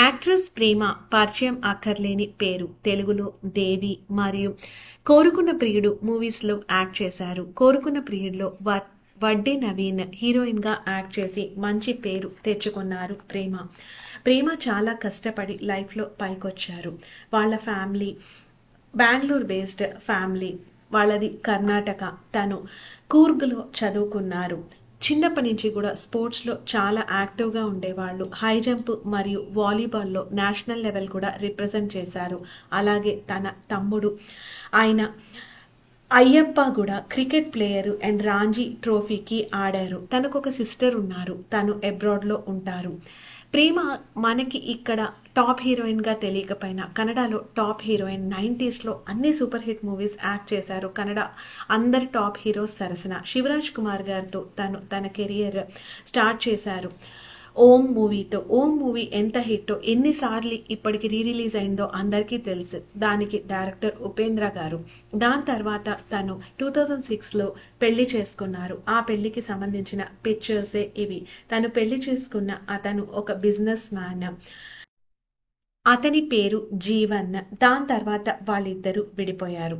Actress ప్రేమ పరిచయం అక్కర్లేని పేరు. తెలుగులో 'దేవి' మరియు 'కోరుకున్న ప్రియుడు' మూవీస్‌లో యాక్ట్ చేశారు. 'కోరుకున్న ప్రియుడులో' వడ్డే నవీన్ హీరోయిన్‌గా యాక్ట్ చేసి మంచి పేరు తెచ్చుకున్నారు ప్రేమ. ప్రేమ చాలా కష్టపడి లైఫ్‌లో పైకొచ్చారు. వాళ్ళ ఫ్యామిలీ బెంగుళూరు బేస్డ్ ఫ్యామిలీ. వాళ్ళది కర్ణాటక. తను కూర్గ్‌లో చదువుకున్నారు. చిన్నప్పటి నుంచి కూడా స్పోర్ట్స్‌లో చాలా యాక్టివ్‌గా ఉండేవాళ్ళు. హై జంప్ మరియు వాలీబాల్‌లో నేషనల్ లెవెల్ కూడా రిప్రజెంట్ చేశారు. అలాగే తన తమ్ముడు ఆయన అయ్యప్ప కూడా క్రికెట్ ప్లేయరు అండ్ రాంజీ ట్రోఫీకి ఆడారు. తనకొక సిస్టర్ ఉన్నారు. తను అబ్రాడ్‌లో ఉంటారు. ప్రేమ మనకి ఇక్కడ టాప్ హీరోయిన్‌గా తెలియకపోయినా కన్నడలో టాప్ హీరోయిన్. 90స్‌లో అన్ని సూపర్ హిట్ మూవీస్ యాక్ట్ చేశారు. కన్నడ అందరి టాప్ హీరోస్ సరసన. శివరాజ్ కుమార్ గారితో తన కెరియర్ స్టార్ట్ చేశారు. 'ఓం' మూవీతో. 'ఓం' మూవీ ఎంత హిట్టో, ఎన్నిసార్లు ఇప్పటికి రిలీజ్ అయిందో అందరికీ తెలుసు. దానికి డైరెక్టర్ ఉపేంద్ర గారు. దాని తర్వాత తను 2006లో పెళ్లి చేసుకున్నారు. ఆ పెళ్లికి సంబంధించిన పిక్చర్సే ఇవి. తను పెళ్లి చేసుకున్న అతను ఒక బిజినెస్ మ్యాన్. అతని పేరు జీవన్. దాని తర్వాత వాళ్ళిద్దరూ విడిపోయారు.